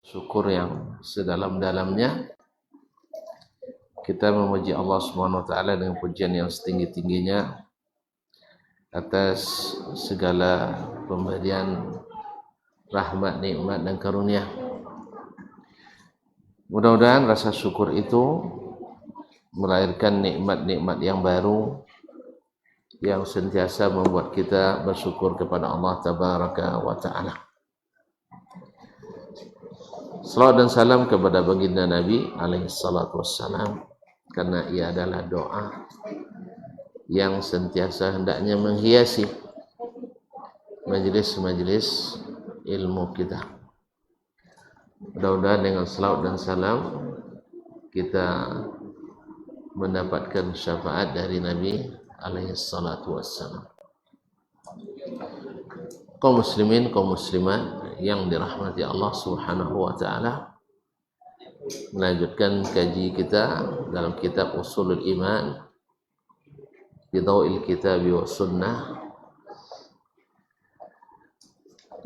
syukur yang sedalam-dalamnya. Kita memuji Allah Subhanahu wa taala dengan pujian yang setinggi-tingginya atas segala pemberian rahmat, nikmat dan karunia. Mudah-mudahan rasa syukur itu melahirkan nikmat-nikmat yang baru yang sentiasa membuat kita bersyukur kepada Allah Tabaraka wa taala. Salawat dan salam kepada baginda Nabi alaihi salatu wassalam, karena ia adalah doa yang sentiasa hendaknya menghiasi majelis-majelis ilmu kita. Mudah-mudahan dengan salawat dan salam kita mendapatkan syafaat dari Nabi alaihi salatu wassalam. Kaum muslimin, kaum muslimat yang dirahmati Allah Subhanahu wa taala, melanjutkan kaji kita dalam kitab Ushulul Iman bi Dhawil Kitab wa Sunnah.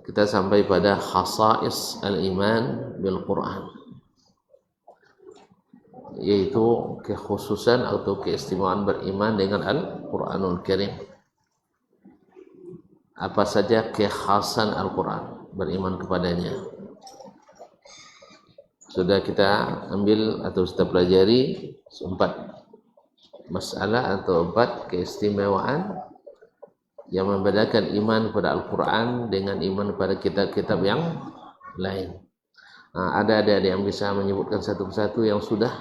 Kita sampai pada khasais al-iman bil Quran, yaitu kekhususan atau keistimewaan beriman dengan Al-Quranul Karim. Apa saja kekhasan Al-Quran, beriman kepadanya. Sudah kita ambil atau kita pelajari 4 masalah atau 4 keistimewaan yang membedakan iman kepada Al-Quran dengan iman kepada kitab-kitab yang lain. Ada yang bisa menyebutkan satu persatu yang sudah?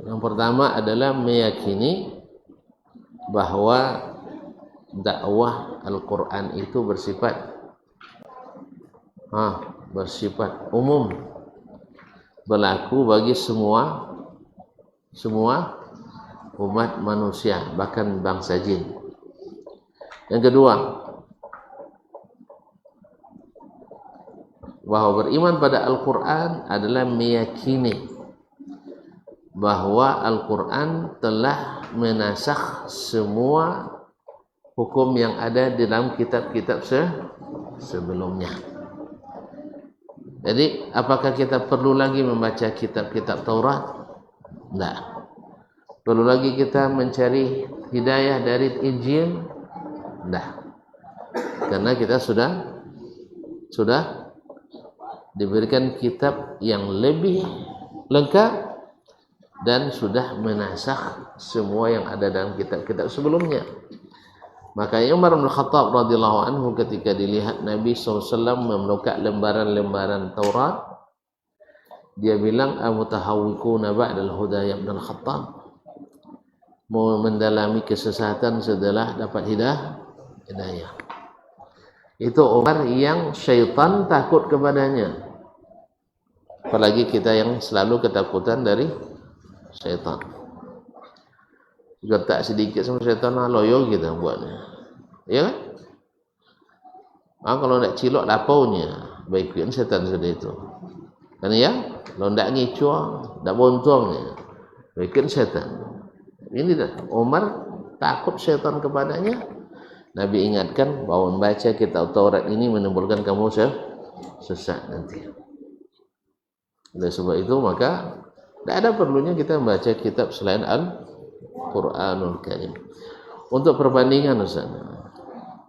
Yang pertama adalah meyakini bahwa dakwah Al-Quran itu bersifat umum, berlaku bagi semua umat manusia, bahkan bangsa jin. Yang kedua, bahwa beriman pada Al-Quran adalah meyakini bahwa Al-Quran telah menasakh semua hukum yang ada di dalam kitab-kitab sebelumnya. Jadi, apakah kita perlu lagi membaca kitab-kitab Taurat? Tidak. Perlu lagi kita mencari hidayah dari Injil? Tidak. Karena kita sudah diberikan kitab yang lebih lengkap dan sudah menasakh semua yang ada dalam kitab-kitab sebelumnya. Makanya Umar bin Khattab radhiyallahu anhu ketika dilihat Nabi SAW membuka lembaran-lembaran Taurat, dia bilang, "Amutahawwikuna ba'dal huda ya Ibn Khattab?" Mau mendalami kesesatan setelah dapat hidayah. Itu Umar yang syaitan takut kepadanya. Apalagi kita yang selalu ketakutan dari syaitan. Gertak sedikit sama syaitan, loyo kita buatnya. Ya kan? Kalau nak cilok lapaunya, baikkan syaitan sudah itu. Kan ya? Kalau nak ngicua, nak bontongnya, baikkan syaitan. Ini dah Umar takut syaitan kepadanya. Nabi ingatkan bahwa membaca kitab Taurat ini menimbulkan kamu sesat nanti. Oleh sebab itu maka tidak ada perlunya kita membaca kitab selain Al-Quranul Karim. Untuk perbandingan Ustaz,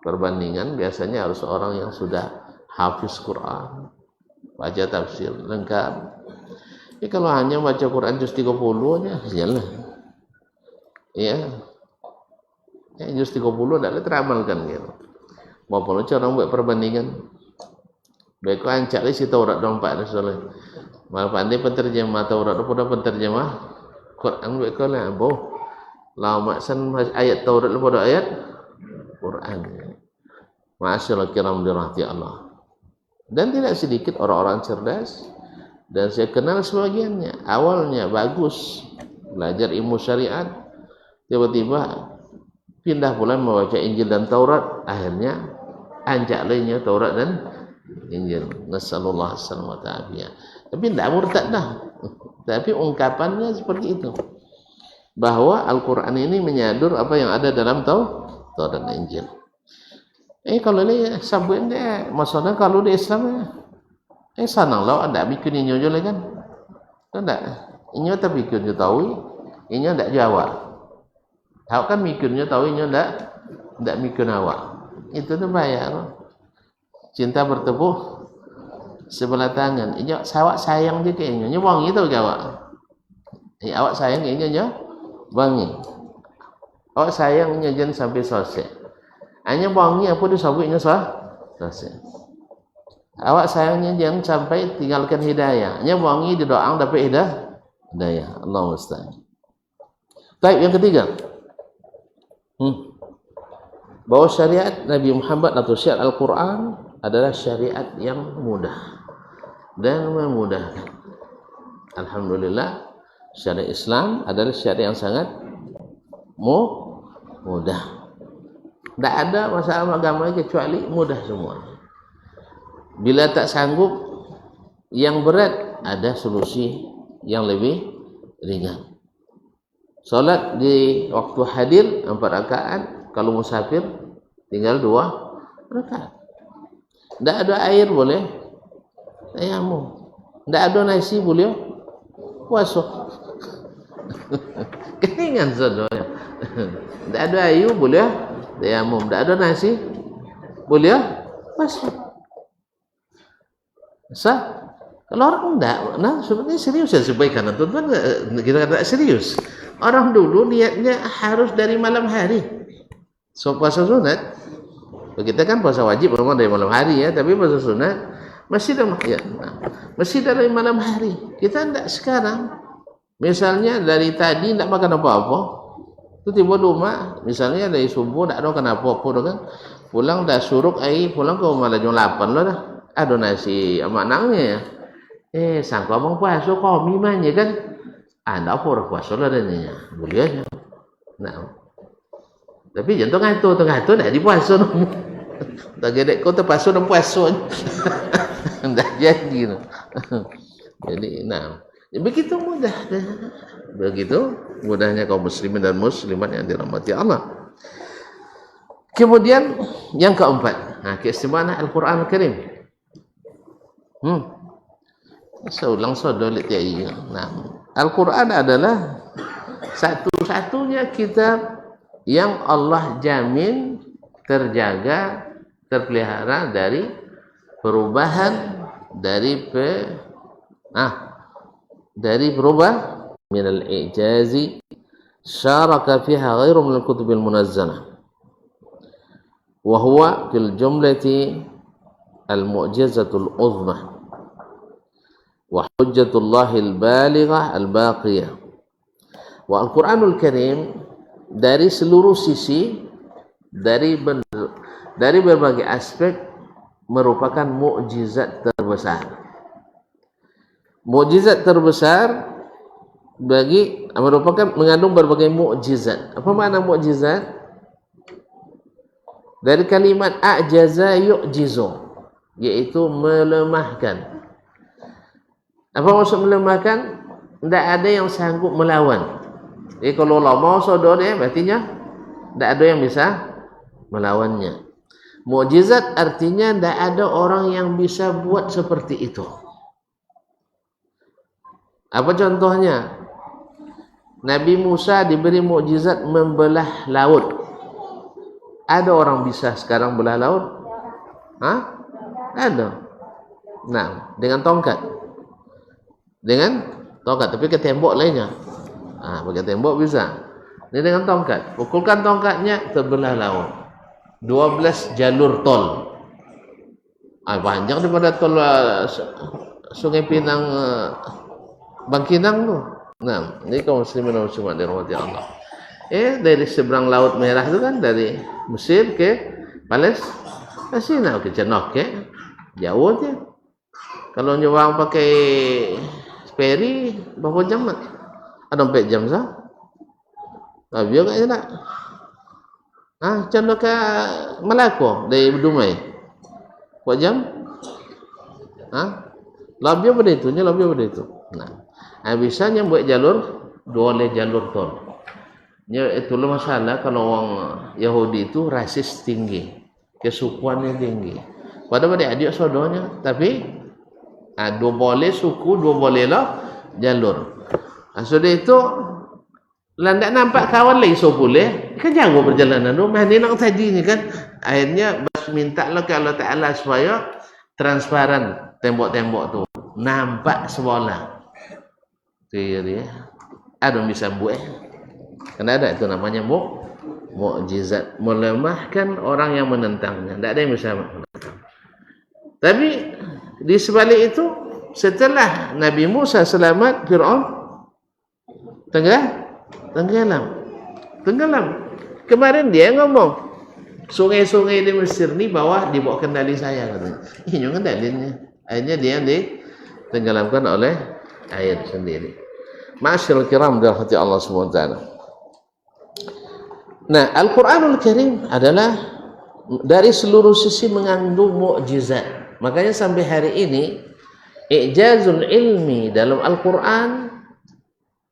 perbandingan biasanya harus orang yang sudah hafiz Quran, baca tafsir lengkap. Kalau hanya baca Quran juz 30-nya, jalan. Juz 30 tidak teramalkan gitu. Mau perlu orang buat perbandingan. Baik kau ancak isi Taurat dompak Rasulullah. Malah pandai penterjemah Taurat pada penterjemah Quran baik kau lah. Lama san ayat Taurat pada ayat Quran. Ma'asyiral kiram dirahmati Allah. Dan tidak sedikit orang-orang cerdas, dan saya kenal sebagiannya. Awalnya bagus belajar ilmu syariat, tiba-tiba pindah pula membaca Injil dan Taurat, akhirnya anjak lainnya Taurat dan Injil. Nasallallahu alaihi wasallam. Tapi tidak murtad dah. Tapi ungkapannya seperti itu. Bahwa Al-Quran ini menyadur apa yang ada dalam Taurat dan Injil. Kalau ni sabun dia, maksudnya kalau di Islam sanang lah ada bikin inyo je kan? Tak, inyo tak bikin je tahu, inyo tak jawab. Awak kan bikinnya tahu inyo tak bikin awak. Itu tu bayar. Cinta bertepuk sebelah tangan. Inyo awak sayang je ke inyo, inyo wangi tahu ke awak? Awak sayang inyo wangi. Awak sayang inyo jangan sampai selesai. Hanya wangi apa tu sabut inyo selesai. Awak sayangnya jangan sampai tinggalkan hidayah. Hanya wangi di doang dapat hidayah. Allah musta'an. Baik, yang ketiga. Bahwa syariat Nabi Muhammad atau syariat Al-Quran adalah syariat yang mudah dan memudahkan. Alhamdulillah, syariat Islam adalah syariat yang sangat mudah. Tak ada masalah agama kecuali mudah semua. Bila tak sanggup yang berat, ada solusi yang lebih ringan. Solat di waktu hadir 4 rakaat, kalau musafir tinggal 2 rakaat. Tak ada air boleh tayamum. Tak ada nasi boleh puasa. Keringan saudara. Tak ada air boleh tayamum. Tak ada nasi boleh puasa. Sah? Kalau orang enggak, sebenarnya serius ya sebaiknya tuan-tuan, kita tak serius. Orang dulu niatnya harus dari malam hari. So puasa sunat, kita kan puasa wajib memang dari malam hari ya, tapi puasa sunat masih dari malam hari. Kita enggak sekarang. Misalnya dari tadi enggak makan apa-apa, tu tiba rumah, misalnya dari subuh enggak ada makan apa-apa kan, pulang dah suruk air, pulang ke malah jam 8 lah dah. Ada nasi amak nangnya. Sangka abang puasa kau mimanya kan? Anda apa orang puasa lah daninya. Boleh aja. Nah. Tapi jangan tengah tu dah di puasa tu. Tak gedek kau terpaksa dan puasa. Dah jadi tu. Jadi, begitu mudah dah. Begitu mudahnya kaum muslimin dan muslimat yang dirahmati Allah. Kemudian yang keempat, keistimewaan Al-Quran Al-Karim. Seulang sodolit ya iya. Al-Quran adalah satu-satunya kitab yang Allah jamin terjaga, terpelihara dari perubahan, dari berubah min al-i'jazi syaraka fiha ghairu min al-kutub al-munazzalah wa huwa fil jumlati al-mu'jizatul uzma wa hujjatullahil balighah al-baqiyah. Wa Al-Quranul Karim dari seluruh sisi, dari berbagai aspek merupakan mukjizat terbesar. Mukjizat terbesar merupakan mengandung berbagai mukjizat. Apa makna mukjizat? Dari kalimat a'jaza yu'jizu, yaitu melemahkan. Apa maksud melemahkan? Tidak ada yang sanggup melawan. Jadi kalau Allah mau saudara dia, berartinya tidak ada yang bisa melawannya. Mukjizat artinya tidak ada orang yang bisa buat seperti itu. Apa contohnya? Nabi Musa diberi mukjizat membelah laut. Ada orang bisa sekarang belah laut? Ada. Dengan tongkat. Tapi ke tembok lainnya. Pakai tembok bisa. Ini dengan tongkat. Pukulkan tongkatnya, terbelah laut. 12 jalur tol. Panjang daripada tol Sungai Pinang, Bangkinang tu. Ini kaum muslimin dan muslimat dirahmati Allah. Dari seberang Laut Merah itu kan, dari Mesir ke Palestina, ke Cenok ke jauh je. Kalau nyawang pakai ferry berapa jam? Ada 4 jam sah? Biar kat sana. Cenok ke Melaka dari Dumai. Berapa jam? Lebih pada itu, lebih pada itu. Bisanya buat jalur, 2 jalur tol. Itulah masalah kalau orang Yahudi itu rasis tinggi. kesukuannya tinggi. Padahal adik-adik saudaranya, tapi dua boleh suku, dua boleh lah jalur. Sudah itu landak nampak kawan lagi so boleh kan jauh perjalanan tu mana nak tadi ni kan akhirnya minta lah ke Allah Ta'ala supaya transparan tembok-tembok tu nampak sebelah tu dia ada bisa buat kan ada itu namanya mukjizat melemahkan orang yang menentangnya tak ada yang bisa menentang. Tapi di sebalik itu setelah Nabi Musa selamat Fir'aun tenggelam. Kemarin dia ngomong sungai-sungai di Mesir ni bawah di bawah kendali saya katanya. Ini kendalinya. Akhirnya dia ditenggelamkan oleh air sendiri. Ma'asyiral kiram dirahmati Allah Subhanahu wa taala. Nah, Al-Qur'anul Karim adalah dari seluruh sisi mengandung mukjizat. Makanya sampai hari ini i'jazul ilmi dalam Al-Qur'an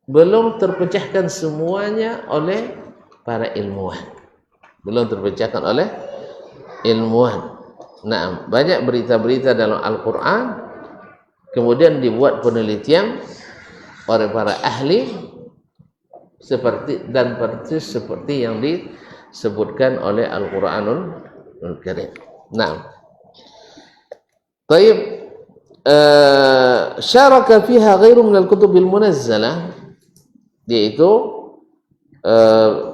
belum terpecahkan semuanya oleh para ilmuwan. Belum terpecahkan oleh ilmuwan. Nah, banyak berita-berita dalam Al-Quran kemudian dibuat penelitian oleh para ahli seperti yang disebutkan oleh Al-Quranul Karim. Nah, baik. Syaraka fiha ghairu minal kutubil munazzalah, yaitu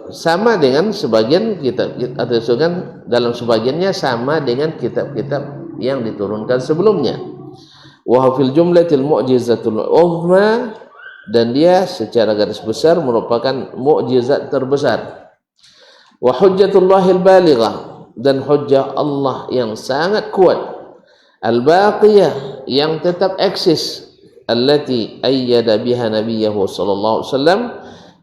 sama dengan sebagian kitab atau dalam sebagiannya sama dengan kitab-kitab yang diturunkan sebelumnya. Wa fil jumlatil mu'jizatul uzma, dan dia secara garis besar merupakan mukjizat terbesar. Wa hujjatullahil balighah, dan hujjah Allah yang sangat kuat. Al-baqiyah, yang tetap eksis. Allati ayyada biha nabiyahu sallallahu alaihi wasallam,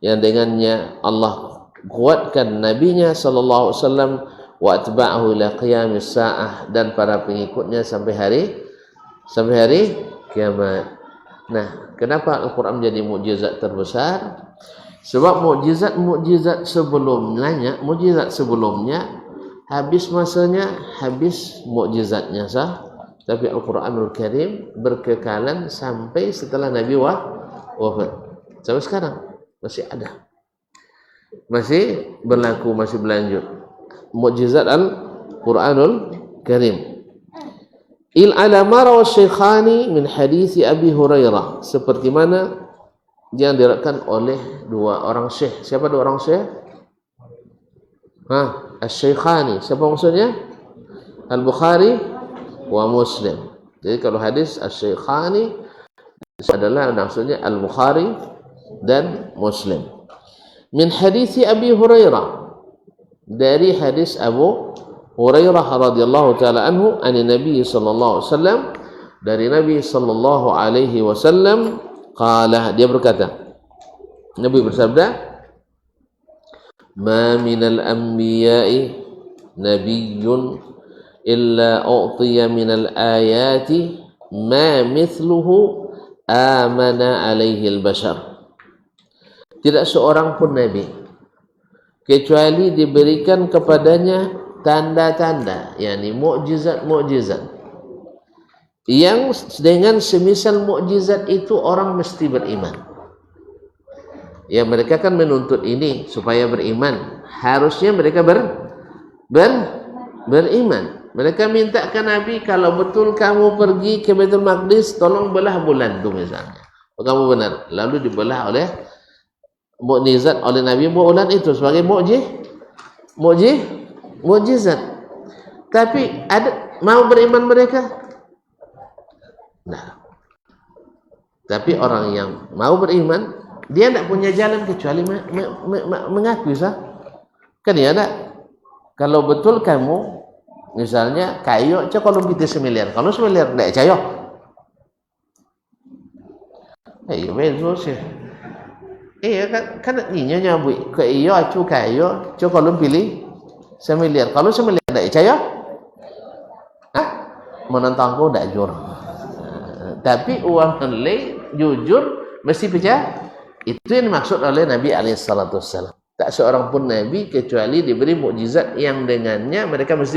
yang dengannya Allah kuatkan nabinya sallallahu alaihi wasallam, wa atba'ahu ila qiyamis saah, dan para pengikutnya sampai hari kiamat. Nah, kenapa Al-Quran menjadi mukjizat terbesar? Sebab mukjizat sebelumnya habis masanya, habis mukjizatnya sah. Tapi Al-Quranul Karim berkekalan sampai setelah Nabi wafat. Sampai sekarang masih ada, masih berlaku, masih berlanjut mukjizat Al-Quranul Karim. Al-alama rawa Syekhani min hadis Abi Hurairah, seperti mana yang diriwayatkan oleh dua orang syekh. Siapa dua orang syekh? Asy-Syekhani. Siapa maksudnya? Al-Bukhari wa Muslim. Jadi kalau hadis Asy-Syekhani adalah maksudnya Al-Bukhari dan Muslim. Min hadis Abi Hurairah, dari hadis Abu Hurairah radhiyallahu taala anhu, an Nabi sallallahu alaihi wasallam, dari Nabi sallallahu alaihi wasallam, qala, dia berkata, Nabi bersabda, ma minal anbiya'i nabiyyun illa u'tiya minal ayati ma mithluhu amana alaihi al-bashar. Tidak seorang pun nabi kecuali diberikan kepadanya tanda-tanda, yakni mukjizat-mukjizat yang dengan semisal mukjizat itu orang mesti beriman. Ya, mereka kan menuntut ini supaya beriman. Harusnya mereka beriman. Mereka minta ke Nabi, kalau betul kamu pergi ke Baitul Maqdis, tolong belah bulan itu misalnya. Kalau kamu benar, lalu dibelah oleh mukjizat oleh Nabi bulan itu sebagai mukjizat. Tapi ada mau beriman mereka? Nah. Tapi orang yang mau beriman, dia tidak punya jalan kecuali mengakui sah. Kan ya tak? Kalau betul kamu misalnya kayo cak kalau kita semiliar, kalau semiliar tidak cayo. Ayo betul sih. Iya kan ini nyambui ke iyo acu kayo cak kalau pilih semiliar, kalau semiliar tidak cayo. Menentangku tidak jujur. Tapi uang nilai jujur mesti percaya. Itu yang dimaksud oleh Nabi alaihissalatu wassalam. Tak seorang pun nabi kecuali diberi mukjizat yang dengannya mereka mesti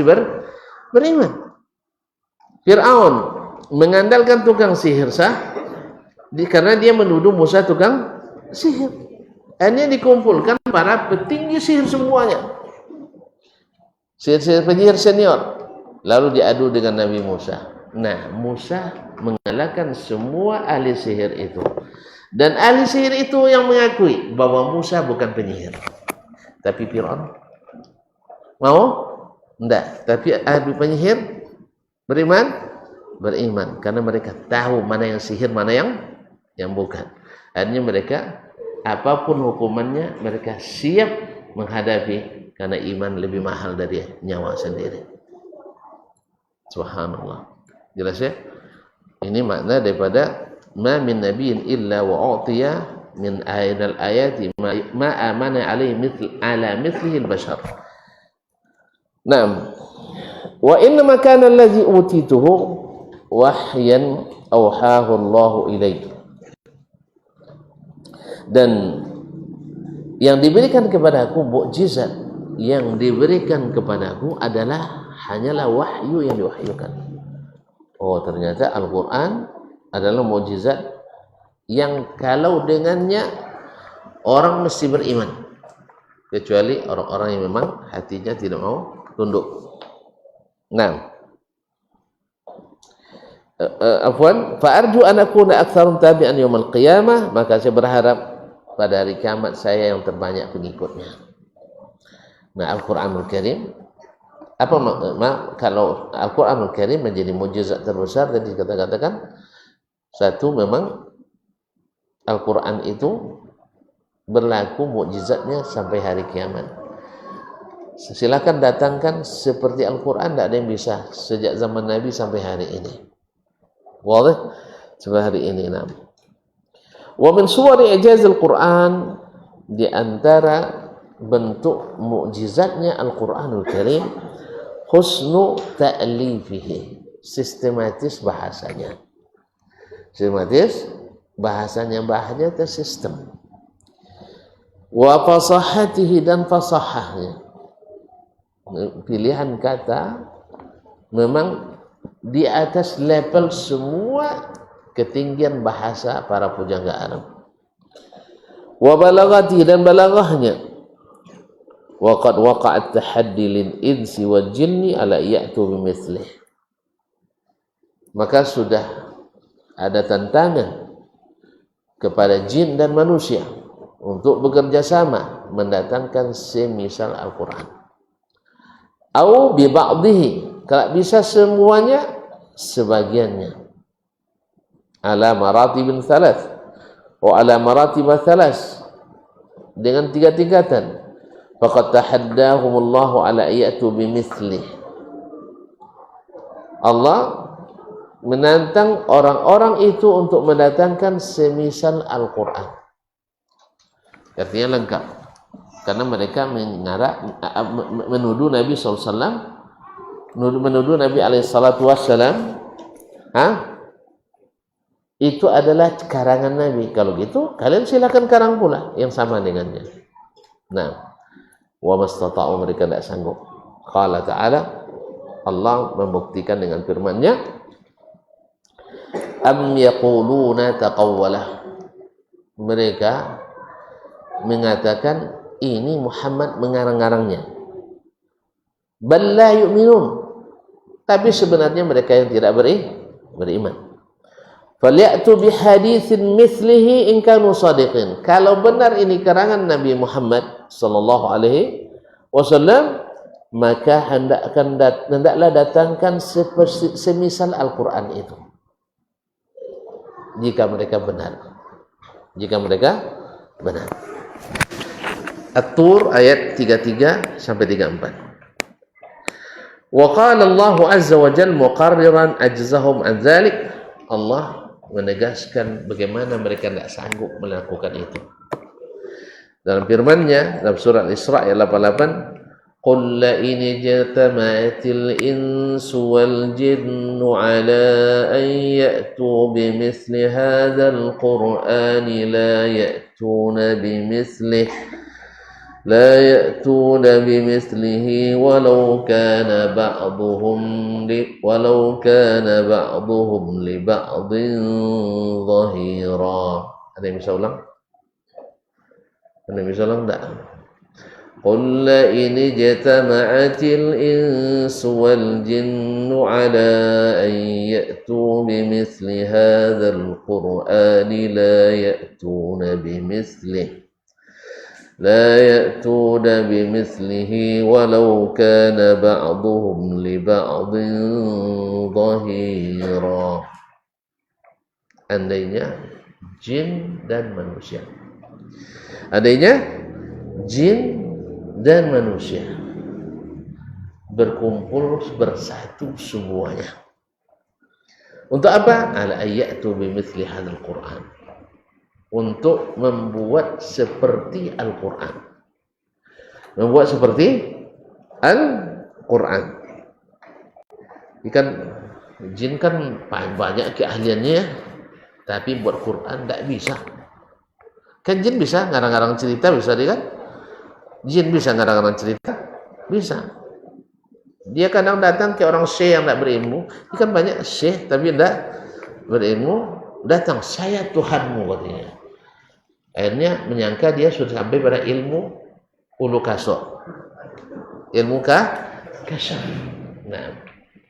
beriman. Fir'aun mengandalkan tukang sihir karena dia menuduh Musa tukang sihir. Akhirnya dikumpulkan para petinggi sihir semuanya, sihir penyihir senior, lalu diadu dengan Nabi Musa. Nah, Musa mengalahkan semua ahli sihir itu. Dan ahli sihir itu yang mengakui bahwa Musa bukan penyihir. Tapi Fir'aun mau? Enggak. Tapi ahli penyihir beriman karena mereka tahu mana yang sihir, mana yang bukan. Akhirnya mereka apapun hukumannya mereka siap menghadapi karena iman lebih mahal dari nyawa sendiri. Subhanallah. Jelas ya? Ini makna daripada ma min nabiyyin illa wa utiya min ayat ayati ma amana alaihi ala mithlihi al-bashar. Naam. Wa inna ma kana allazi utituhu wahyan awhahu Allah ilaihi. Dan yang diberikan kepadaku, mukjizat yang diberikan kepadaku adalah hanyalah wahyu yang diwahyukan. Oh, ternyata Al-Quran adalah mukjizat yang kalau dengannya orang mesti beriman, kecuali orang-orang yang memang hatinya tidak mau tunduk. Nah, fa'arju an akuna aktsarum tabi'an yaumil qiyamah, maka saya berharap pada hari kiamat saya yang terbanyak pengikutnya. Nah, Al-Quranul Karim kalau Al-Quranul Karim menjadi mukjizat terbesar, tadi kita katakan satu, memang Al-Quran itu berlaku mukjizatnya sampai hari kiamat. Silakan datangkan seperti Al-Quran, tidak ada yang bisa sejak zaman Nabi sampai hari ini. Wadah sampai hari ini. Nah, wa min suwari ijaz Al-Quran, di antara bentuk mukjizatnya Al-Quranul Karim, husnu ta'lifihi, sistematis bahasanya. Sistematis bahasanya tersistem. Wa fasahatihi, dan fasahahnya. Pilihan kata memang di atas level semua ketinggian bahasa para pujangga Arab. Wa balaghati, dan balaghahnya. Wa qad waqa'a at-tahaddi lil insi wal jinni ala ya'tu bimithlih. Maka sudah ada tantangan kepada jin dan manusia untuk bekerja sama mendatangkan semisal Al-Quran. Au bi ba'dihi, kalau bisa semuanya, sebagiannya. Ala maratibin thalath wa ala maratib thalath, dengan tiga tingkatan. Faqad tahaddahumullahu ala ya'tu bimithlih. Allah menantang orang-orang itu untuk mendatangkan semisal Al-Quran. Artinya lengkap. Karena mereka menuduh Nabi SAW, menuduh Nabi SAW, itu adalah karangan Nabi. Kalau gitu, kalian silakan karang pula yang sama dengannya. Nah, wa mastata'u, mereka tidak sanggup. Qala ta'ala, Allah membuktikan dengan firman-Nya, am yaquluna taqawwalah, mereka mengatakan ini Muhammad mengarang-arangnya. Bal la yu'minun, tapi sebenarnya mereka yang tidak beriman. Falyatu bihaditsin mithlihi in kanu shadiqin, kalau benar ini karangan Nabi Muhammad sallallahu alaihi wasallam, maka hendaklah datangkan semisal Al-Quran itu. Jika mereka benar. At-Tur ayat 33 sampai 34. Wa qala Allah azza wa jalla muqarriran ajzahum an dzalik, Allah menegaskan bagaimana mereka tidak sanggup melakukan itu. Dalam firman-Nya dalam surah Al-Isra ayat 88, qul la in jatama'atil insu wal jinnu ala an ya'tu bimithli hadzal qur'ani la ya'tuna bimithlihi لا يأتون بمثله ولو كان بعضهم لبعض ظهيرا. Ada yang bisa ulang? Ada yang bisa ulang enggak? قل لئن اجتمعت الإنس والجن على أن يأتوا بمثل هذا القرآن لا يأتون بمثله ولو كان بعضهم لبعض ظهيرا. Andainya jin dan manusia, andainya jin dan manusia berkumpul bersatu semuanya untuk apa? Ala ayatu bimithli hadzal Qur'an, untuk membuat seperti Al-Qur'an, membuat seperti Al-Qur'an. Ikan jin kan banyak keahliannya, tapi buat Qur'an tidak bisa. Kan jin bisa ngarang-ngarang cerita, bisa dia kan? Jin bisa ngarang-ngarang cerita, bisa. Dia kadang datang ke orang syekh yang tidak berilmu. Dia kan banyak syekh tapi tidak berilmu, datang, saya Tuhanmu katanya. Akhirnya menyangka dia sudah sampai pada ilmu ulu kasok, ilmu kasyaf. Nah,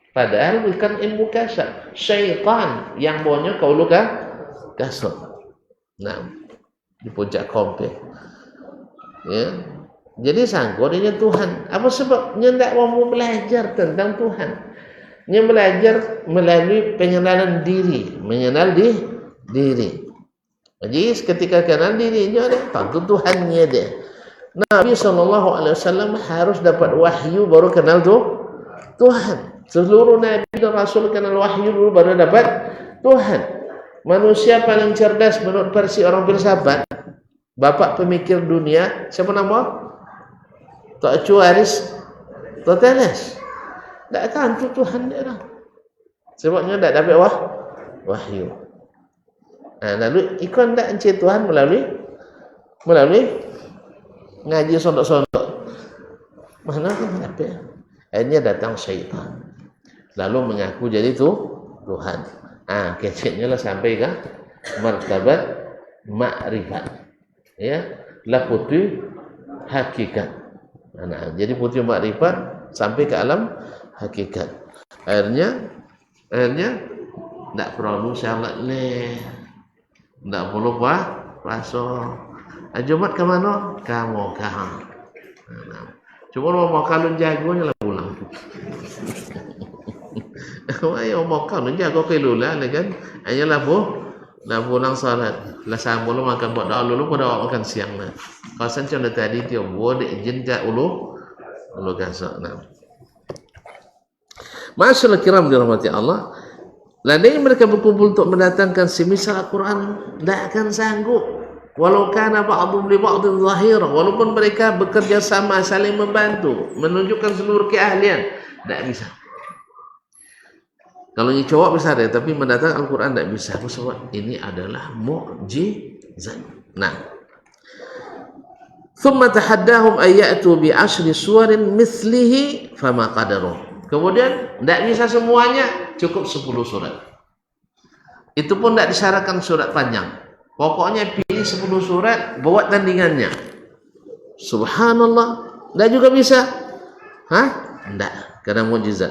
padahal bukan ilmu kasyaf, syaitan yang bawanya ke ulu kasok. Nah, di puncak kompe, ya. Jadi sangka dia Tuhan. Apa sebabnya tidak mau belajar tentang Tuhan? Dia belajar melalui pengenalan diri, mengenal diri. Jadi ketika kenal dirinya, tentu Tuhannya dia. Nabi SAW harus dapat wahyu baru kenal Tuhan. Seluruh Nabi dan Rasul kenal wahyu dulu baru dapat Tuhan. Manusia paling cerdas menurut versi orang filsafat, bapak pemikir dunia, siapa nama? Tu'acu Aristoteles. Tak tahu Tuhan dia lah. Sebabnya tak dapat wahyu. Nah, lalu ikon tak encik Tuhan melalui ngaji sondok-sondok. Mana kan dapat? Akhirnya datang syaitan, lalu mengaku jadi Tuhan. Kecilnya lah sampai ke martabat ma'rifat. Ya, lah putih hakikat. Nah, jadi putih makrifat sampai ke alam hakikat. Akhirnya tidak perlu salat tidak perlu puasa. Jumat ke mana? Ke Mekah. Nah, cuma mau kalun jagonya lah pulang. Ayo mau kalun jago kelula kan? Hanya lah pulang salat. Lah sambung makan buat doa dulu pada makan siang lah. Kawasan contoh tadi dia buat jin tak ulu kasar. Nah, masyaallah kiram dirahmati Allah. Ladai mereka berkumpul untuk mendatangkan semisal Al-Quran, tidak akan sanggup. Walau kana ba'dhum li ba'dhin zahira, walaupun mereka bekerja sama saling membantu, menunjukkan seluruh keahlian, tidak bisa. Kalau ini cowok bisa deh, tapi mendatang Al-Quran tidak bisa. Sebab ini adalah mukjizat. Nah, thumma tahaddahum ayyatu bi 10 suwarin mithlihi fama qadaru. Kemudian tidak bisa semuanya, cukup 10 surat. Itu pun tidak disyaratkan surat panjang. Pokoknya pilih 10 surat, buat tandingannya. Subhanallah, tidak juga bisa. Tidak, karena mukjizat.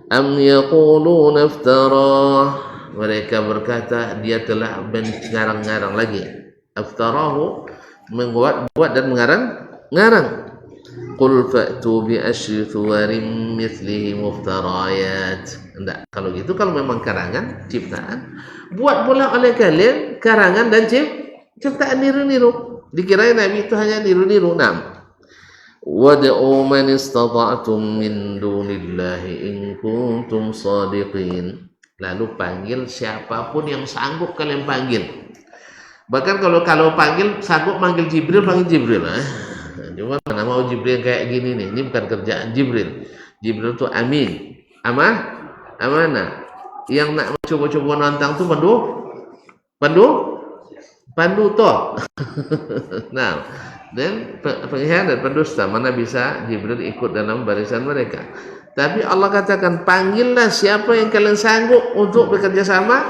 Am yaquluna iftarah, mereka berkata dia telah mengarang-ngarang lagi. Iftarahu, membuat dan mengarang. Qul fa'tu bi asyri thuwarin mithlihi muftarayat. Enggak, kalau gitu, kalau memang karangan, ciptaan, buat pula oleh kalian karangan dan ciptaan niru-niru. Dikirain Nabi itu hanya niru-niru. Wad'u man istata'tum min dunillahi in kuntum shadiqin. Lalu panggil siapapun yang sanggup kalian panggil. Bahkan kalau panggil, sanggup panggil Jibril, panggil Jibril. Cuma mana mau Jibril kayak gini nih, ini bukan kerjaan Jibril. Jibril itu amin, amanah. Yang nak coba-coba nantang tu pandu toh. Nah, dan pengkhianat, pendusta. Mana bisa Jibril ikut dalam barisan mereka. Tapi Allah katakan, panggillah siapa yang kalian sanggup untuk bekerja sama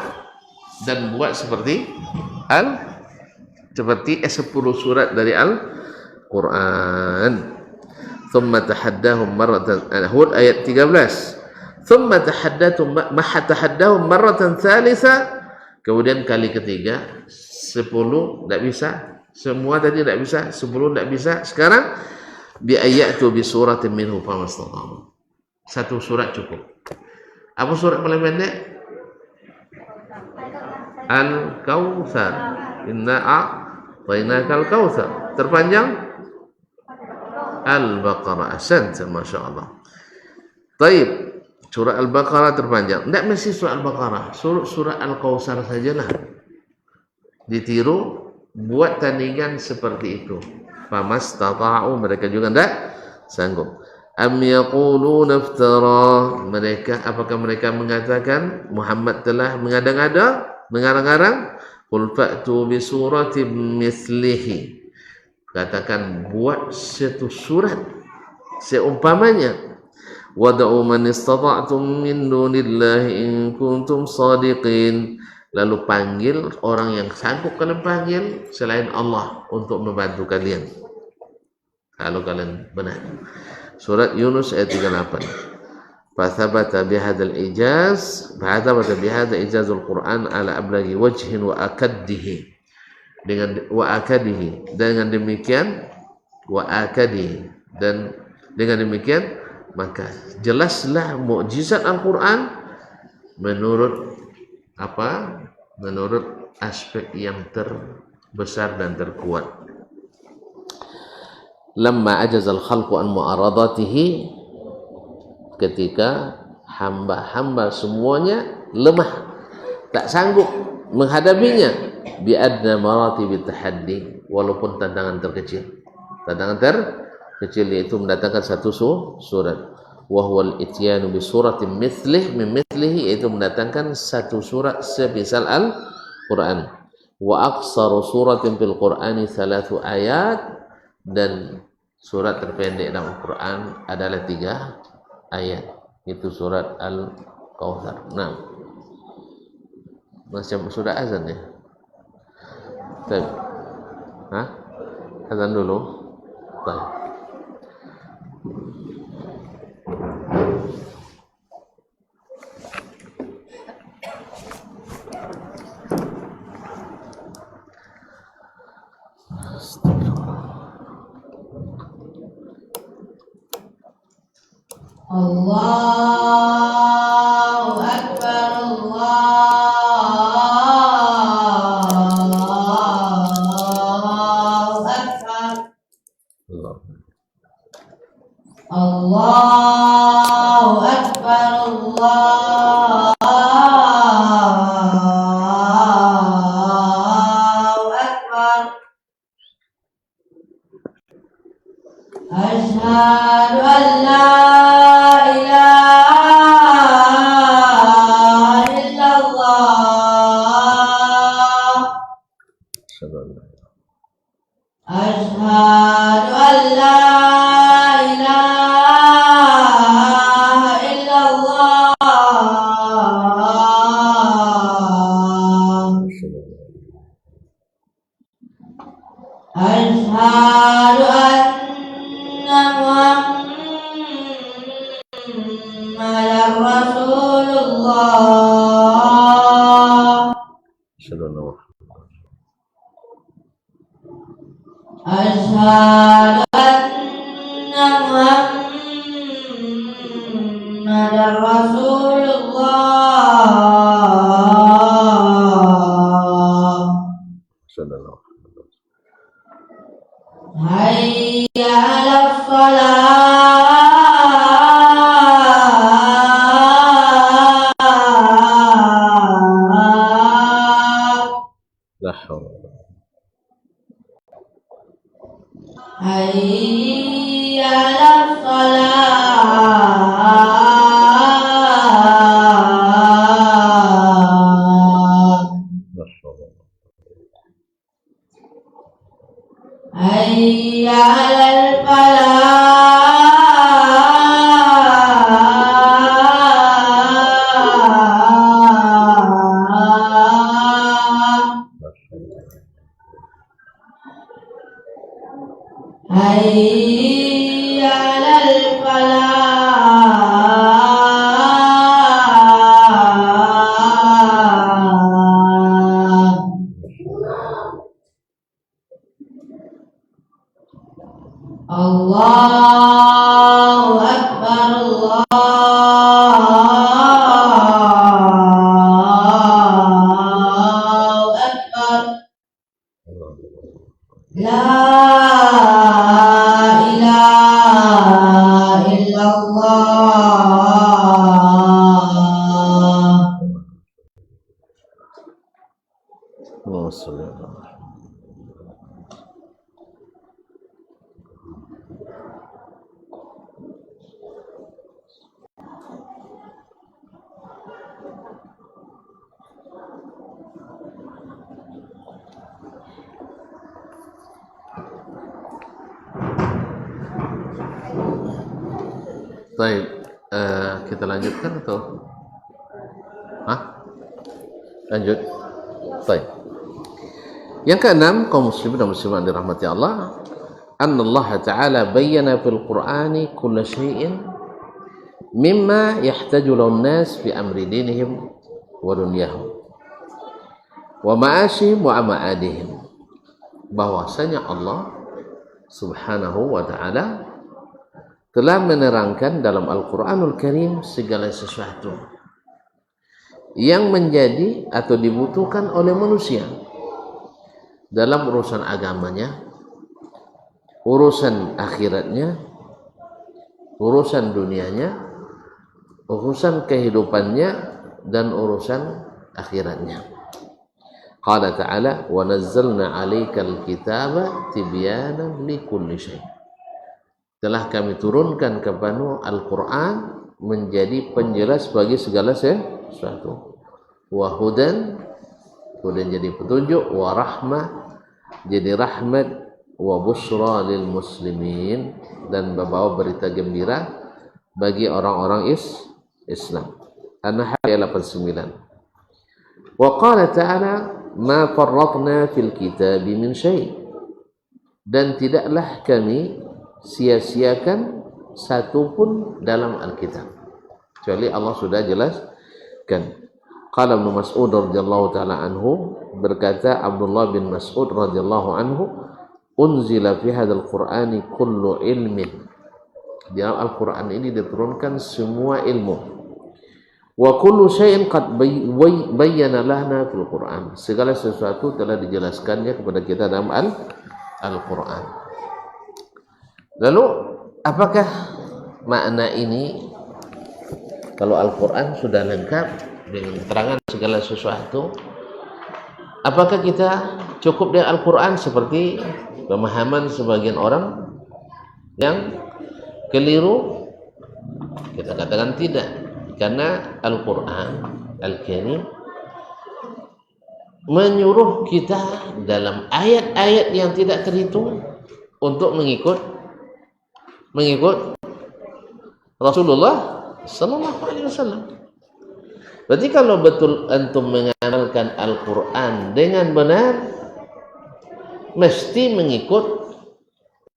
dan buat seperti 10 surat dari Al-Quran. Thumma tahaddahum marratan, Hud ayat 13. Thumma tahaddahum marratan thalitha, kemudian kali ketiga 10 tidak bisa, semua tadi tidak bisa, 10 tidak bisa. Sekarang bi ayatu bi suratin minhu famastata'u. Satu surat cukup. Apa surat paling pendek? Al-Kautsar. Inna a'tainakal kautsar. Terpanjang Al-Baqarah. Ahsanta, masya-Allah. Taib. Surah Al-Baqarah terpanjang. Tidak mesti surah Al-Baqarah. Surah Al-Kautsar sajalah. Ditiru, buat tandingan seperti itu. Famastata'u, mereka juga tidak sanggup. Am yaquluna iftara, apakah mereka mengatakan Muhammad telah mengada-ngada, mengarang-arang? Qul fa'tu bi suratin mithlihi, katakan buat satu surat seumpamanya. Wad'u man istata'tum min dunillahi in kuntum shadiqin, lalu panggil orang yang sanggup kalian panggil selain Allah untuk membantu kalian kalau kalian benar. Surat Yunus ayat 38. Fathabata bihadzal ijaz, fathabata bihadza ijazul Quran ala ablaghi wajhin wa akadihi, dengan demikian wa akadihi, dan dengan demikian maka jelaslah mukjizat Al-Quran menurut apa? Menurut aspek yang terbesar dan terkuat. Lamma ajazal khalqu an mu'aradatihi, ketika hamba-hamba semuanya lemah, tak sanggup menghadapinya, biadna maratibit tahaddi, walaupun tantangan terkecil. Tantangan terkecil yaitu mendatangkan satu surat. Wa huwal ityanu bi suratin mithlihi, yaitu mendatangkan satu surat semisal Al-Quran. Wa aqsaru suratin fil Qur'ani 3 ayat, dan surat terpendek dalam Al-Quran adalah 3 ayat, itu surat Al-Kautsar. Nah, macam sudah azan ya? Baik. Hah? Azan dulu. Baik. Allahu Akbar, Allahu Akbar, Allahu Akbar, Allahu Akbar. Asyhadu an la Asyhadu an la ilaha illallah. Asyhadu anna Muhammadar Rasulullah. Asyhadu anna Muhammadar Rasulullah. Hayya 'alas shalah. Hayya 'alas shalah. Hayya 'alas Baik, kita lanjutkan atau? Lanjut. Baik. Yang keenam, kaum muslimin dan muslimat dirahmati Allah, anna Allah Ta'ala bayyana fil Qur'ani kulla syai'in mimma yahtaju lahu an-nas fi amri dinihim wa dunyahum wa ma'ashihim wa ma'adihim. Bahwasanya Allah Subhanahu wa Ta'ala telah menerangkan dalam Al-Quranul Karim segala sesuatu yang menjadi atau dibutuhkan oleh manusia dalam urusan agamanya, urusan akhiratnya, urusan dunianya, urusan kehidupannya, dan urusan akhiratnya. Qala ta'ala, wa nazzalna 'alaikal kitaba tibyanan likulli syai'. Telah kami turunkan kepadamu Al-Quran menjadi penjelas bagi segala sesuatu. Wa hudan, hudan jadi petunjuk, wa rahmah jadi rahmat, wa busra lil muslimin, dan membawa berita gembira bagi orang-orang Islam. An-Nahl 89. Wa qala ta'ala, ma farratna fil kitabi min syai'. Dan tidaklah kami sia-siakan satu pun dalam Alkitab, kecuali Allah sudah jelaskan. Qala Ibnu Mas'ud radhiyallahu taala anhu, berkata Abdullah bin Mas'ud radhiyallahu anhu, unzila fi hadzal Qur'ani kullu ilmin. Di dalam Al-Qur'an ini diturunkan semua ilmu. Wa kullu syai'in qad bayyana lana fil Qur'an. Segala sesuatu telah dijelaskannya kepada kita dalam Al-Qur'an. Lalu apakah makna ini? Kalau Al-Quran sudah lengkap dengan keterangan segala sesuatu, apakah kita cukup dengan Al-Quran seperti pemahaman sebagian orang yang keliru? Kita katakan tidak, karena Al-Quran Al-Karim menyuruh kita dalam ayat-ayat yang tidak terhitung untuk mengikut Rasulullah Sallallahu Alaihi Wasallam. Berarti kalau betul antum mengamalkan Al-Quran dengan benar, mesti mengikut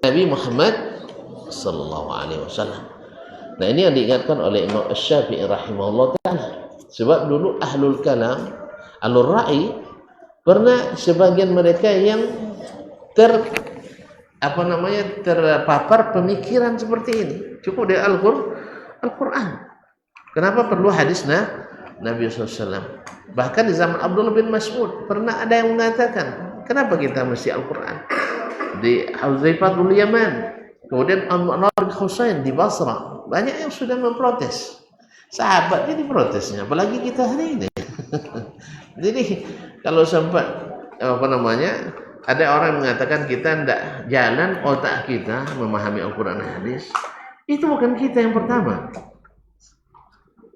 Nabi Muhammad Sallallahu Alaihi Wasallam. Nah, ini yang diingatkan oleh Imam Asy-Syafi'i rahimahullah ta'ala. Sebab dulu ahlul kalam, ahlul ra'i, pernah sebagian mereka yang terpapar pemikiran seperti ini. Cukup dari Al-Quran. Kenapa perlu hadis Nabi SAW? Bahkan di zaman Abdullah bin Mas'ud pernah ada yang mengatakan, kenapa kita mesti Al-Quran? Di Huzaifatul Yaman, kemudian Amr bin Husain di Basra, banyak yang sudah memprotes. Sahabat jadi protesnya, apalagi kita hari ini. Jadi kalau sempat ada orang yang mengatakan kita tidak jalan otak kita memahami Al-Quran dan hadis, itu bukan kita yang pertama.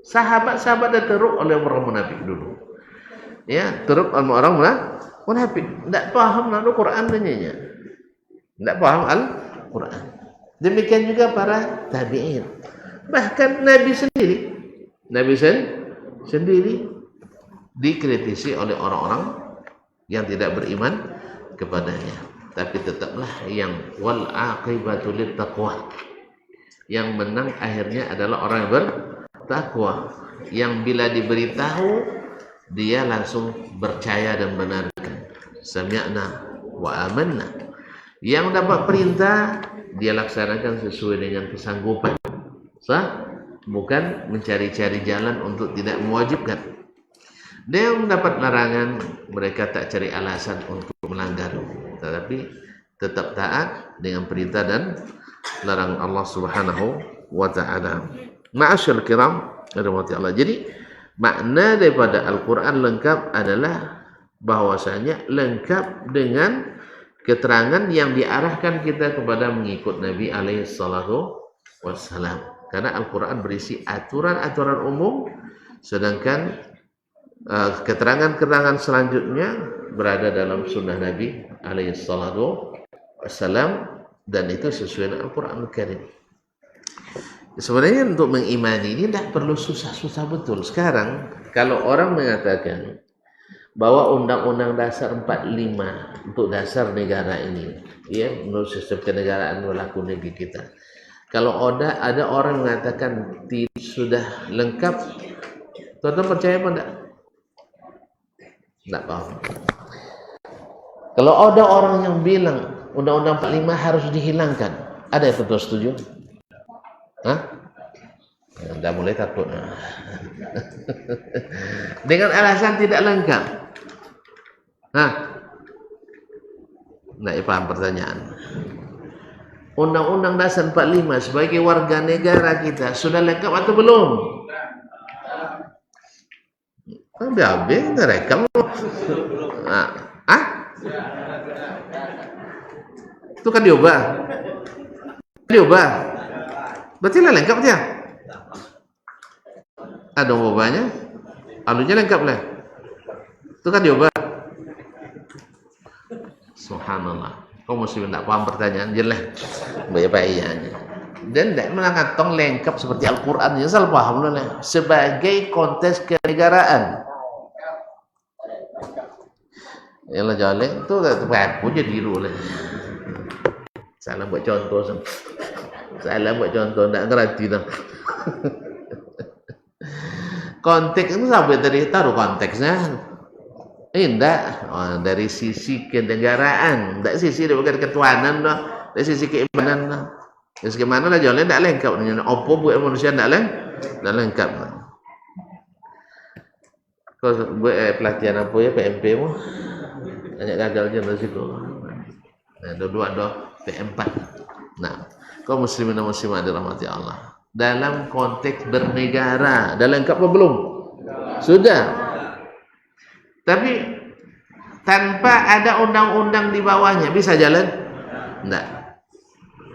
Sahabat-sahabat dah teruk oleh orang munafik dulu. Ya, teruk oleh orang munafik. Tidak paham Al-Quran dengannya. Tidak paham Al-Quran. Demikian juga para tabi'in. Bahkan Nabi sendiri dikritisi oleh orang-orang yang tidak beriman kepadanya. Tapi tetaplah yang wal aqibatu lit taqwa. Yang menang akhirnya adalah orang yang bertakwa, yang bila diberitahu dia langsung percaya dan benarkan. Sami'na wa amanna. Yang dapat perintah dia laksanakan sesuai dengan kesanggupan. Bukan mencari-cari jalan untuk tidak mewajibkan. Dia mendapat larangan, mereka tak cari alasan untuk melanggar, tetapi tetap taat dengan perintah dan larangan Allah Subhanahu wa ta'ala. Ma'asyal kiram, rahmati Allah. Jadi makna daripada Al-Quran lengkap adalah bahwasanya lengkap dengan keterangan yang diarahkan kita kepada mengikut Nabi alaihi salatu wassalam. Karena Al-Quran berisi aturan-aturan umum, sedangkan keterangan-keterangan selanjutnya berada dalam sunnah Nabi alaihi salatu wassalam, dan itu sesuai dengan Al-Quran Al-Karim. Sebenarnya untuk mengimani ini tidak perlu susah-susah betul. Sekarang kalau orang mengatakan bahwa Undang-Undang Dasar 45 untuk dasar negara ini, ya, menurut sistem kenegaraan berlaku negeri kita. Kalau ada orang mengatakan sudah lengkap, tuan-tuan percaya apa enggak? Enggak paham. Kalau ada orang yang bilang Undang-Undang 45 harus dihilangkan, ada yang tuan-tuan setuju? Hah? Dah mulai takut. Dengan alasan tidak lengkap. Nggak paham pertanyaan. Undang-Undang Dasar 45 sebagai warga negara kita sudah lengkap atau belum? Habis direkam. Itu kan diubah. Berarti lah lengkap dia. Ada ubahnya, alunya lengkap lah. Itu kan diubah. Subhanallah. Kau mesti tidak paham pertanyaan jelas. Baik-baiknya. Dan tidak mengatakan lengkap seperti Al-Quran. Yang salah paham lah. Sebagai konteks kenegaraan. Yalah jalan tu aku je tiru lah. Salah buat contoh. Tak ngerti dah. Konteks itu sampai tadi taruh konteksnya. Tidak, dari sisi kenegaraan, tidak sisi dari ketuhanan, dari sisi keimanan. Dari segi mana lah jalan tidak lengkap. Apa buat manusia tidak lengkap. Kau buat pelatihan apa ya PMP mu? Banyak gagal je dari situ. Dua PM4. Nah, kau muslimin dan muslimat dirahmati Allah. Dalam konteks bernegara, dah lengkap apa belum? Sudah. Tapi tanpa ada undang-undang di bawahnya bisa jalan? Tidak.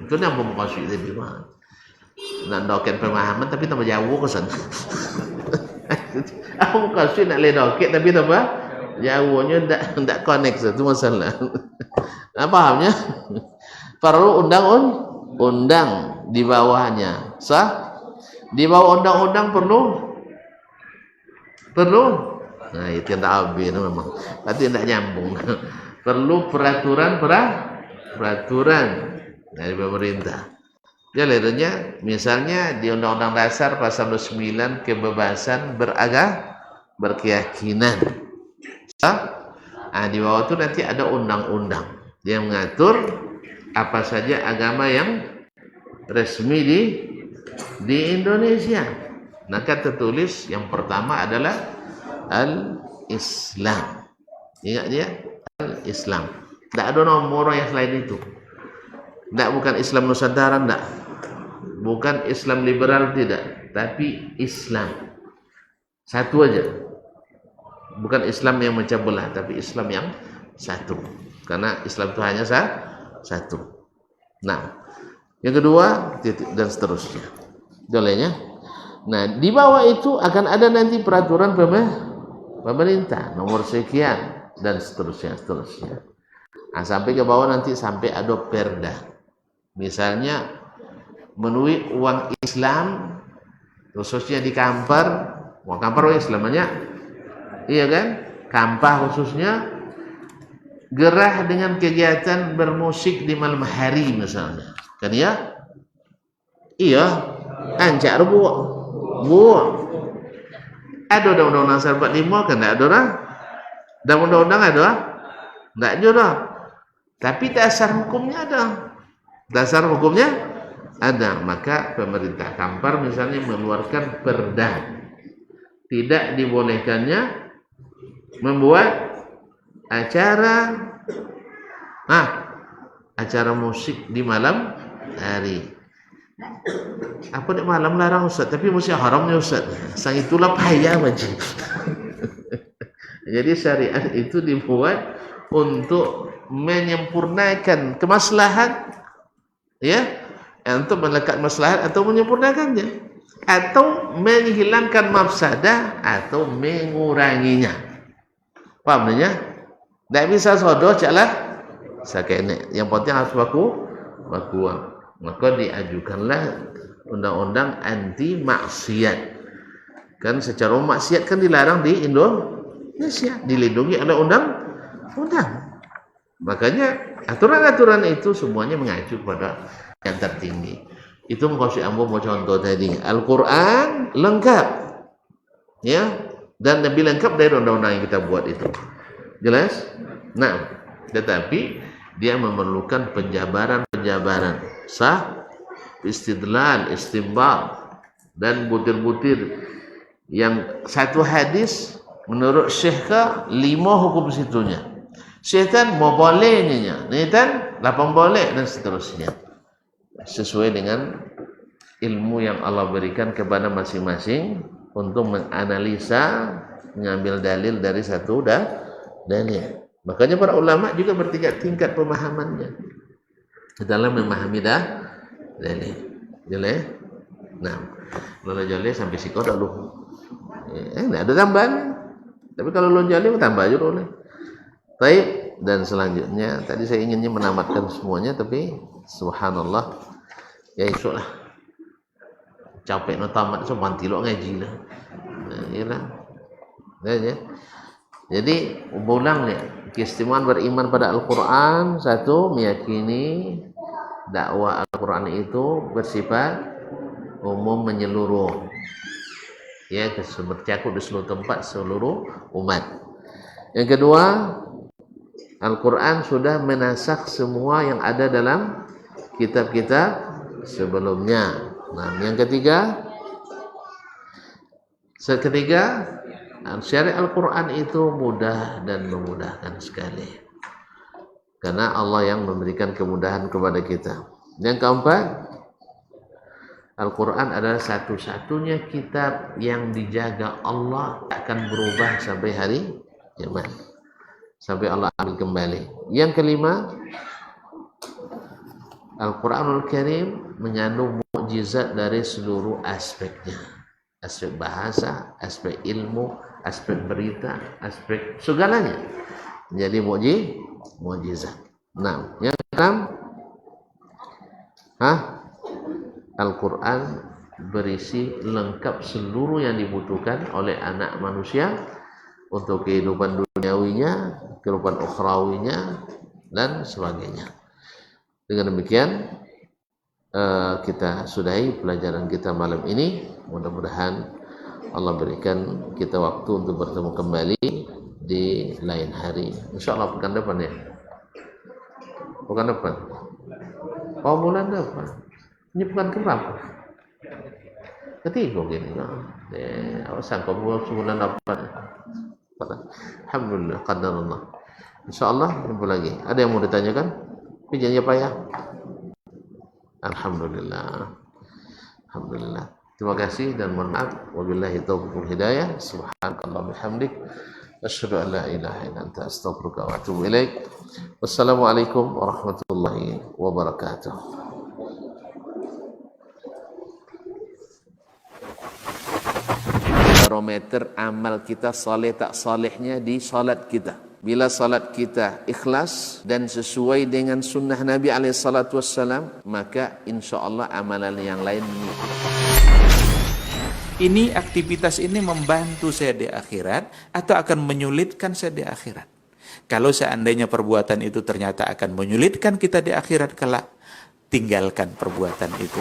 Itu yang pemukasih tadi mah. Nak doket pemahaman tapi tambah jauh ke sana. Aku kasih nak doket tapi tambah jauhnya tidak connect, itu masalah. Pahamnya? Perlu undang-undang di bawahnya. Sah? Di bawah undang-undang perlu? Nah, itu yang tak habis memang. Berarti tidak nyambung. Perlu peraturan dari pemerintah. Jadi lehernya, misalnya di Undang-Undang Dasar pasal 29 kebebasan berkeyakinan. Di bawah itu nanti ada undang-undang yang mengatur apa saja agama yang resmi di Indonesia. Maka tertulis yang pertama adalah Al-Islam. Ingat dia? Al-Islam. Tidak ada nomor yang selain itu. Tidak, bukan Islam Nusantara, tidak. Bukan Islam liberal, tidak. Tapi Islam. Satu aja. Bukan Islam yang memecah belah, tapi Islam yang satu. Karena Islam itu hanya satu. Nah, yang kedua, dan seterusnya. Dolenya. Nah, di bawah itu akan ada nanti peraturan pemerintah nomor sekian dan seterusnya. Nah, sampai ke bawah nanti sampai ada perda. Misalnya menuhi uang Islam khususnya di Kampar, uang Kampar Islam banyak. Iya kan? Kampar khususnya gerah dengan kegiatan bermusik di malam hari misalnya. Kan ya? Iya, ancak buat. Ada undang-undang Dasar 45 kan? Tidak ada dah. Dan undang-undang ada? Tidak ada dah. Tapi dasar hukumnya ada. Dasar hukumnya ada. Maka pemerintah Kampar misalnya mengeluarkan perda. Tidak dibolehkannya membuat acara musik di malam hari. Apa di malam larang Ustaz, tapi musik haramnya Ustaz. Sang itulah payah wajib. Jadi syariat itu dibuat untuk menyempurnakan kemaslahat, ya, untuk melekat maslahat atau menyempurnakannya, atau menghilangkan mafsadah atau menguranginya. Paham ya? Tak bisa sodoh caklah sakene. Yang penting harus baku. Maka diajukanlah undang-undang anti maksiat. Kan secara maksiat kan dilarang di Indonesia, dilindungi oleh undang-undang. Makanya aturan-aturan itu semuanya mengacu pada yang tertinggi. Itu mengkasi ambo mau contoh tadi. Al-Quran lengkap, ya, dan lebih lengkap dari undang-undang yang kita buat itu. Jelas? Nah, tetapi dia memerlukan penjabaran sah, istidlal, istinbat, dan butir-butir. Yang satu hadis menurut Syekh 5 hukum situnya. Syaitan mau bolehnya, niatan 8 boleh dan seterusnya. Sesuai dengan ilmu yang Allah berikan kepada masing-masing untuk menganalisa, mengambil dalil dari satu dalil. Makanya para ulama juga bertingkat-tingkat pemahamannya dalam memahami dalil. Jelas? Nah, kalau jelas sampai sikoh dah lu. Enggak ada tambahan. Tapi kalau lu jelas tambah aja boleh. Baik, dan selanjutnya tadi saya inginnya menamatkan semuanya, tapi subhanallah, ya esok lah. Capek no tamat so mantilok ngaji lah. Iyalah. Ya. Jadi ulangnya keistimewaan beriman pada Al-Qur'an, satu, meyakini dakwah Al-Qur'an itu bersifat umum menyeluruh. Ya, bercakup di seluruh tempat, seluruh umat. Yang kedua, Al-Quran sudah menasak semua yang ada dalam kitab-kitab sebelumnya. Nah, yang ketiga, syariat Al-Quran itu mudah dan memudahkan sekali. Karena Allah yang memberikan kemudahan kepada kita. Yang keempat, Al-Quran adalah satu-satunya kitab yang dijaga Allah akan berubah sampai hari kiamat. Sampai Allah ambil kembali. Yang kelima, Al-Quranul Karim mengandung mukjizat dari seluruh aspeknya. Aspek bahasa, aspek ilmu, aspek berita, aspek segalanya. Jadi mukjizat. Nah, yang keenam, Al-Quran berisi lengkap seluruh yang dibutuhkan oleh anak manusia untuk kehidupan duniawinya, kehidupan ukhrawinya, dan sebagainya. Dengan demikian kita sudahi pelajaran kita malam ini. Mudah-mudahan Allah berikan kita waktu untuk bertemu kembali di lain hari. InsyaAllah pekan depan ya. Pekan depan. Oh, bulan depan. Ini pekan keberapa? Ketiga gini. Sangka bulan depan. Alhamdulillah, qadarullah. InsyaAllah jumpa lagi. Ada yang mau ditanyakan? Pijannya Pak ya? Alhamdulillah. Alhamdulillah. Terima kasih dan mohon maaf. Wabillahi taufiq wal hidayah. Subhanakallah bihamdik. Asyhadu an la ilaha illa anta astaghfiruka wa atubu ilaik. Wassalamualaikum warahmatullahi wabarakatuh. Barometer amal kita saleh tak salehnya di salat kita. Bila salat kita ikhlas dan sesuai dengan sunnah Nabi SAW, maka insya Allah amalan yang lain mengikuti. Ini aktivitas ini membantu saya di akhirat atau akan menyulitkan saya di akhirat? Kalau seandainya perbuatan itu ternyata akan menyulitkan kita di akhirat kelak, tinggalkan perbuatan itu.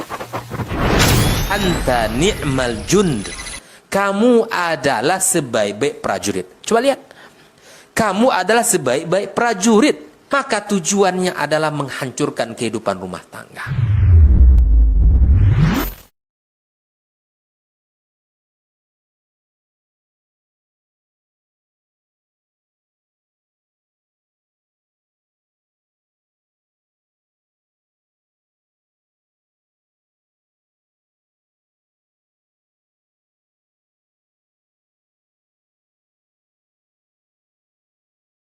Anta ni'mal jund. Kamu adalah sebaik-baik prajurit. Coba lihat. Kamu adalah sebaik-baik prajurit. Maka tujuannya adalah menghancurkan kehidupan rumah tangga.